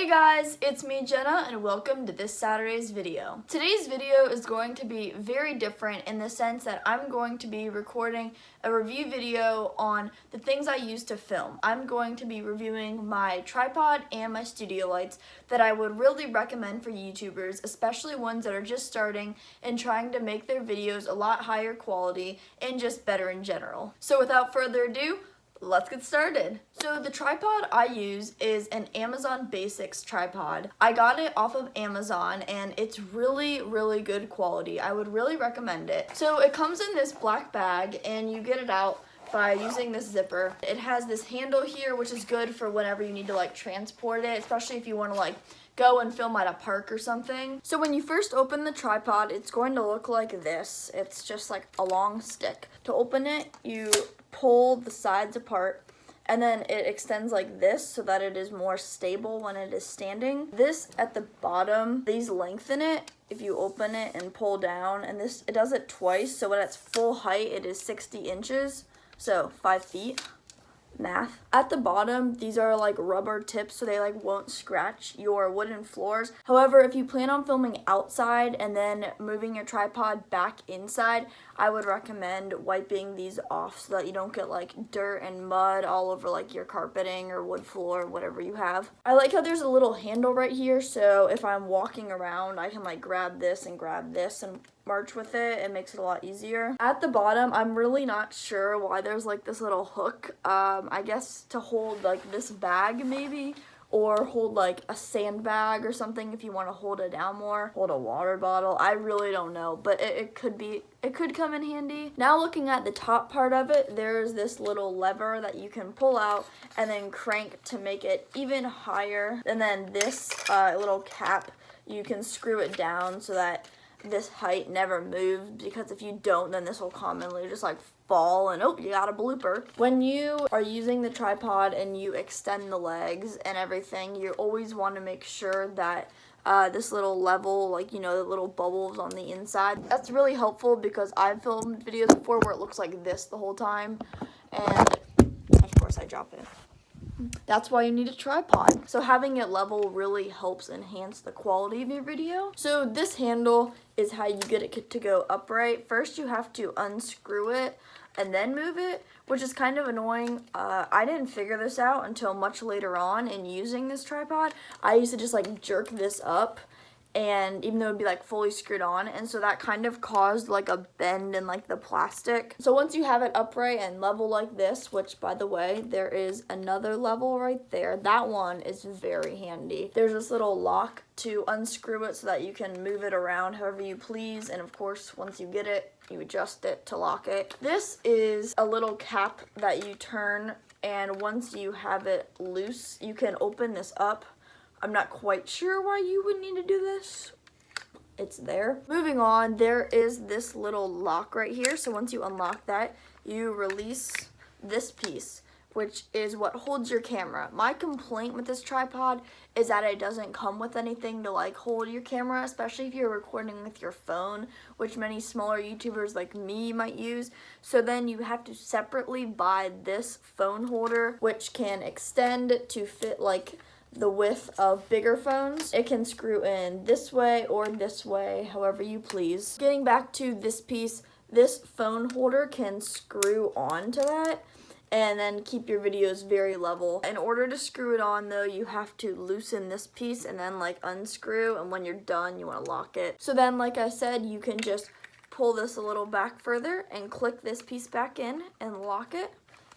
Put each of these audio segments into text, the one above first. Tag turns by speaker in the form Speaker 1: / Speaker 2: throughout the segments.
Speaker 1: Hey guys, it's me Jenna and welcome to this Saturday's video. Today's video is going to be very different in the sense that I'm going to be recording a review video on the things I use to film. I'm going to be reviewing my tripod and my studio lights that I would really recommend for YouTubers, especially ones that are just starting and trying to make their videos a lot higher quality and just better in general. So without further ado, let's get started. So the tripod I use is an Amazon Basics tripod. I got it off of Amazon and it's really good quality. I would really recommend it. So it comes in this black bag and you get it out by using this zipper. It has this handle here which is good for whenever you need to transport it, especially if you want to go and film at a park or something. So when you first open the tripod, it's going to look like this. It's just like a long stick. To open it, you pull the sides apart and then it extends like this so that it is more stable when it is standing. This at the bottom, these lengthen it if you open it and pull down, and it does it twice, so when it's full height it is 60 inches, so 5 feet. Math. At the bottom, these are rubber tips so they won't scratch your wooden floors. However, if you plan on filming outside and then moving your tripod back inside, I would recommend wiping these off so that you don't get dirt and mud all over your carpeting or wood floor, whatever you have. I like how there's a little handle right here, so if I'm walking around I can grab this and march with it. It makes it a lot easier. At the bottom, I'm really not sure why there's this little hook. I guess to hold this bag maybe, or hold a sandbag or something if you want to hold it down more. Hold a water bottle. I really don't know, but it could come in handy. Now looking at the top part of it, there's this little lever that you can pull out and then crank to make it even higher. And then this little cap, you can screw it down so that this height never moves, because if you don't, then this will commonly just fall and oh, you got a blooper. When you are using the tripod and you extend the legs and everything, you always want to make sure that this little level, the little bubbles on the inside, that's really helpful because I've filmed videos before where it looks like this the whole time, and of course I drop it. That's why you need a tripod. So having it level really helps enhance the quality of your video. So this handle is how you get it to go upright. First you have to unscrew it and then move it, which is kind of annoying. I didn't figure this out until much later on in using this tripod. I used to just jerk this up, and even though it'd be fully screwed on, and so that kind of caused a bend in the plastic. So once you have it upright and level like this, which by the way, there is another level right there, that one is very handy. There's this little lock to unscrew it so that you can move it around however you please, and of course once you get it, you adjust it to lock it. This is a little cap that you turn, and once you have it loose, you can open this up. I'm not quite sure why you would need to do this. It's there. Moving on, there is this little lock right here. So once you unlock that, you release this piece, which is what holds your camera. My complaint with this tripod is that it doesn't come with anything to hold your camera, especially if you're recording with your phone, which many smaller YouTubers like me might use. So then you have to separately buy this phone holder, which can extend to fit the width of bigger phones. It can screw in this way or this way, however you please. Getting back to this piece, this phone holder can screw onto that and then keep your videos very level. In order to screw it on though, you have to loosen this piece and then unscrew, and when you're done, you want to lock it. So then, like I said, you can just pull this a little back further and click this piece back in and lock it.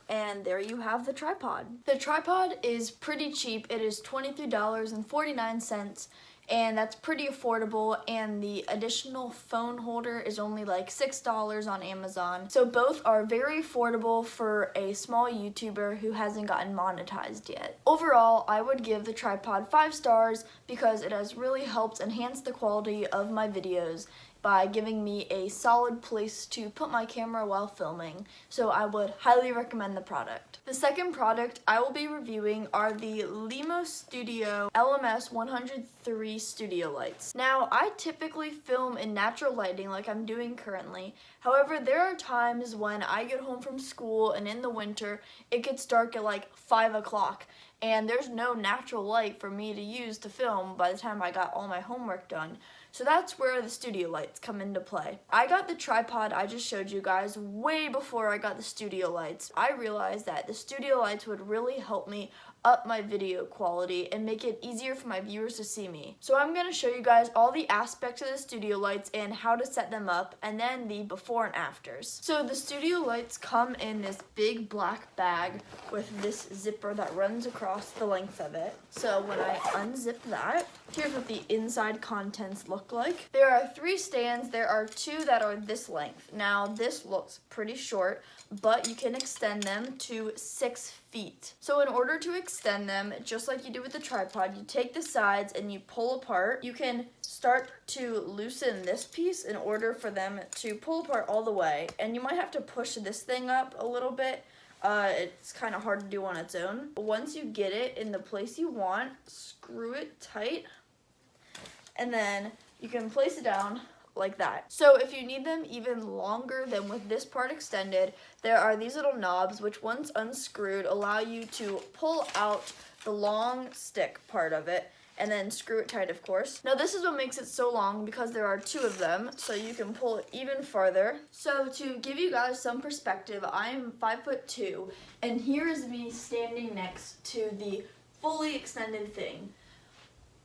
Speaker 1: And there you have the tripod. The tripod is pretty cheap. It is $23.49, and that's pretty affordable, and the additional phone holder is only $6 on Amazon. So both are very affordable for a small YouTuber who hasn't gotten monetized yet. Overall, I would give the tripod 5 stars because it has really helped enhance the quality of my videos. by giving me a solid place to put my camera while filming, so I would highly recommend the product. The second product I will be reviewing are the LimoStudio LMS103 studio lights. Now, I typically film in natural lighting like I'm doing currently. However, there are times when I get home from school and in the winter it gets dark at like 5 o'clock and there's no natural light for me to use to film by the time I got all my homework done. So that's where the studio lights come into play. I got the tripod I just showed you guys way before I got the studio lights. I realized that the studio lights would really help me up my video quality and make it easier for my viewers to see me. So I'm going to show you guys all the aspects of the studio lights and how to set them up, and then the before and afters. So the studio lights come in this big black bag with this zipper that runs across the length of it. So when I unzip that, here's what the inside contents look like. There are 3 stands. There are 2 that are this length. Now this looks pretty short, but you can extend them to 6 feet. So in order to extend them, just like you do with the tripod, you take the sides and you pull apart. You can start to loosen this piece in order for them to pull apart all the way. And you might have to push this thing up a little bit. It's kind of hard to do on its own. But once you get it in the place you want, screw it tight, and then you can place it down like that. So if you need them even longer than with this part extended, there are these little knobs which once unscrewed allow you to pull out the long stick part of it and then screw it tight, of course. Now this is what makes it so long, because there are 2 of them, so you can pull it even farther. So to give you guys some perspective, I'm 5'2", and here is me standing next to the fully extended thing.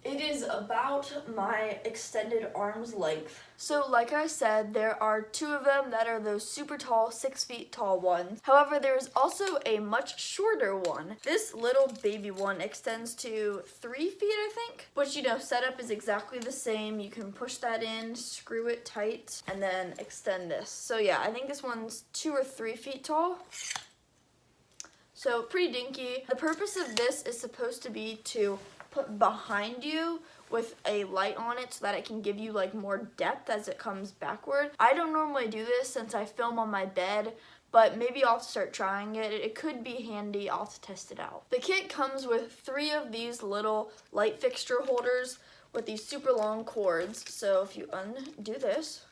Speaker 1: It is about my extended arm's length. So like I said, there are 2 of them that are those super tall, 6 feet tall ones. However, there is also a much shorter one. This little baby one extends to 3 feet, I think. But you know, setup is exactly the same. You can push that in, screw it tight, and then extend this. So yeah, I think this one's 2 or 3 feet tall. So pretty dinky. The purpose of this is supposed to be to put behind you with a light on it so that it can give you like more depth as it comes backward. I don't normally do this since I film on my bed, but maybe I'll have to start trying it. It could be handy. I'll have to test it out. The kit comes with 3 of these little light fixture holders with these super long cords. So if you undo this,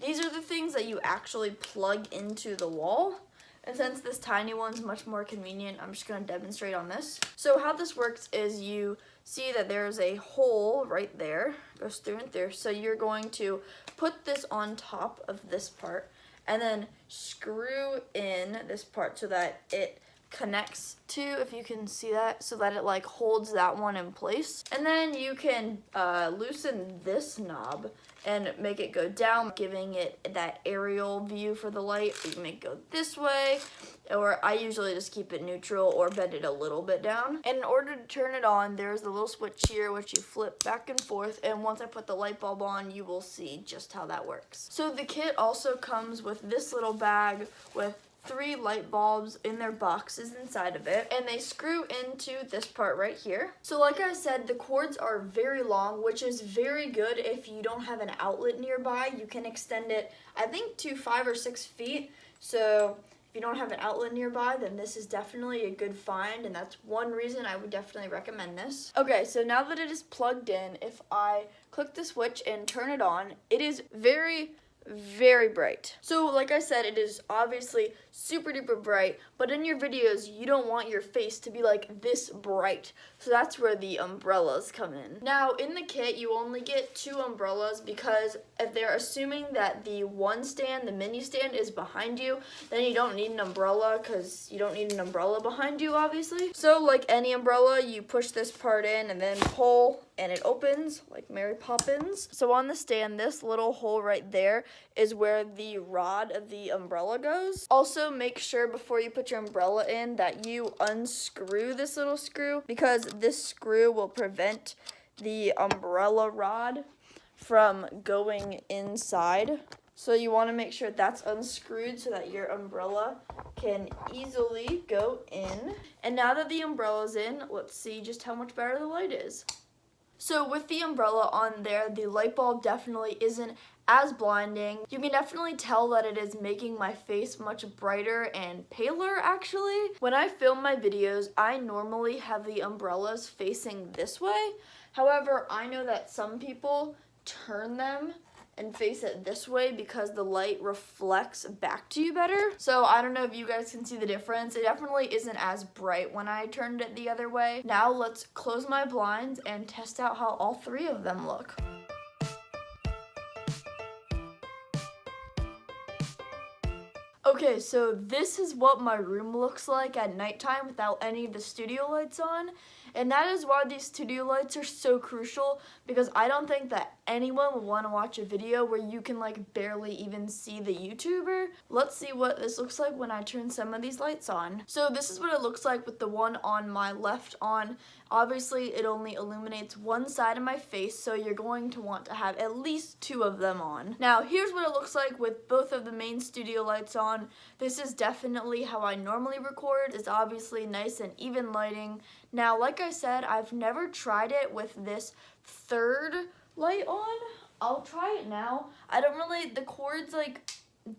Speaker 1: these are the things that you actually plug into the wall. And since this tiny one's much more convenient, I'm just going to demonstrate on this. So how this works is you see that there's a hole right there, goes through and through. So you're going to put this on top of this part and then screw in this part so that it connects to, if you can see that, so that it like holds that one in place. And then you can loosen this knob and make it go down, giving it that aerial view for the light. You can make it go this way, or I usually just keep it neutral or bend it a little bit down. And in order to turn it on, there's the little switch here which you flip back and forth, and once I put the light bulb on, you will see just how that works. So the kit also comes with this little bag with 3 light bulbs in their boxes inside of it, and they screw into this part right here. So like I said, the cords are very long, which is very good if you don't have an outlet nearby. You can extend it, I think, to 5 or 6 feet. So if you don't have an outlet nearby, then this is definitely a good find, and that's one reason I would definitely recommend this. Okay, so now that it is plugged in, if I click the switch and turn it on, it is very bright. So like I said, it is obviously super duper bright, but in your videos you don't want your face to be like this bright, so that's where the umbrellas come in. Now in the kit you only get 2 umbrellas, because if they're assuming that the one stand, the mini stand, is behind you, then you don't need an umbrella, because you don't need an umbrella behind you, obviously. So like any umbrella, you push this part in and then pull and it opens like Mary Poppins. So on the stand, this little hole right there is where the rod of the umbrella goes. Also, make sure before you put your umbrella in that you unscrew this little screw, because this screw will prevent the umbrella rod from going inside. So you want to make sure that's unscrewed so that your umbrella can easily go in. And now that the umbrella's in, let's see just how much better the light is. So with the umbrella on there, the light bulb definitely isn't as blinding. You can definitely tell that it is making my face much brighter and paler actually. When I film my videos, I normally have the umbrellas facing this way. However, I know that some people turn them and face it this way because the light reflects back to you better. So I don't know if you guys can see the difference. It definitely isn't as bright when I turned it the other way. Now let's close my blinds and test out how all three of them look. Okay, so this is what my room looks like at nighttime without any of the studio lights on. And that is why these studio lights are so crucial, because I don't think that anyone would want to watch a video where you can like barely even see the YouTuber. Let's see what this looks like when I turn some of these lights on. So this is what it looks like with the one on my left on. Obviously, it only illuminates one side of my face, so you're going to want to have at least two of them on. Now, here's what it looks like with both of the main studio lights on. This is definitely how I normally record. It's obviously nice and even lighting. Now, like I said, I've never tried it with this third light on. I'll try it now. The cords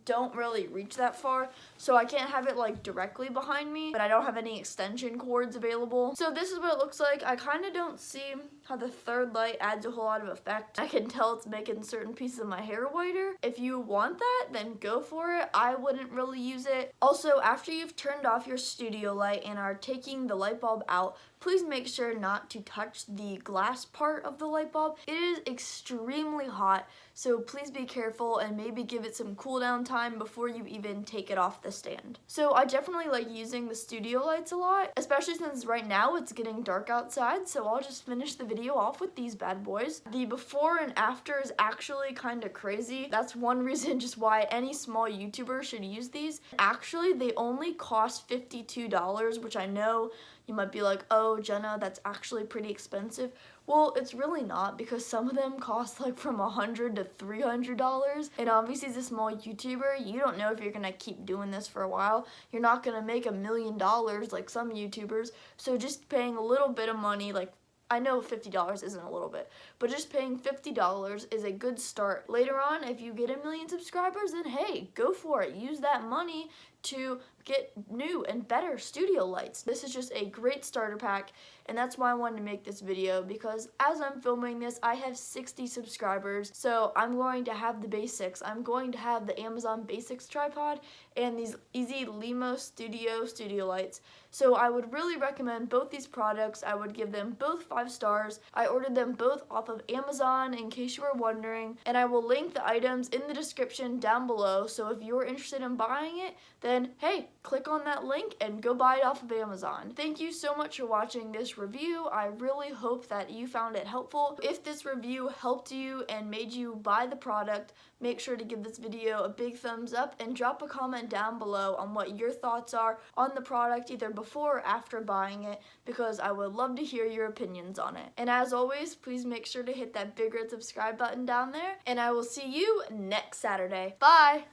Speaker 1: don't really reach that far, so I can't have it like directly behind me, but I don't have any extension cords available. So this is what it looks like. I kind of don't see how the third light adds a whole lot of effect. I can tell it's making certain pieces of my hair whiter. If you want that, then go for it. I wouldn't really use it. Also, after you've turned off your studio light and are taking the light bulb out, please make sure not to touch the glass part of the light bulb. It is extremely hot, so please be careful and maybe give it some cool down time before you even take it off the stand. So I definitely like using the studio lights a lot, especially since right now it's getting dark outside, so I'll just finish the video off with these bad boys. The before and after is actually kind of crazy. That's one reason just why any small YouTuber should use these. Actually, they only cost $52, which I know you might be like, oh, Jenna, that's actually pretty expensive. Well, it's really not, because some of them cost like from $100 to $300. And obviously as a small YouTuber, you don't know if you're gonna keep doing this for a while. You're not gonna make $1 million like some YouTubers. So just paying a little bit of money, like I know $50 isn't a little bit, but just paying $50 is a good start. Later on, if you get 1 million subscribers, then hey, go for it. Use that money to get new and better studio lights. This is just a great starter pack, and that's why I wanted to make this video, because as I'm filming this, I have 60 subscribers, so I'm going to have the basics. I'm going to have the Amazon Basics tripod and these easy LimoStudio studio lights. So I would really recommend both these products. I would give them both 5 stars. I ordered them both off of Amazon in case you were wondering, and I will link the items in the description down below, so if you're interested in buying it, then hey, click on that link and go buy it off of Amazon. Thank you so much for watching this review. I really hope that you found it helpful. If this review helped you and made you buy the product, make sure to give this video a big thumbs up and drop a comment down below on what your thoughts are on the product, either before or after buying it, because I would love to hear your opinions on it. And as always, please make sure to hit that big red subscribe button down there, and I will see you next Saturday. Bye!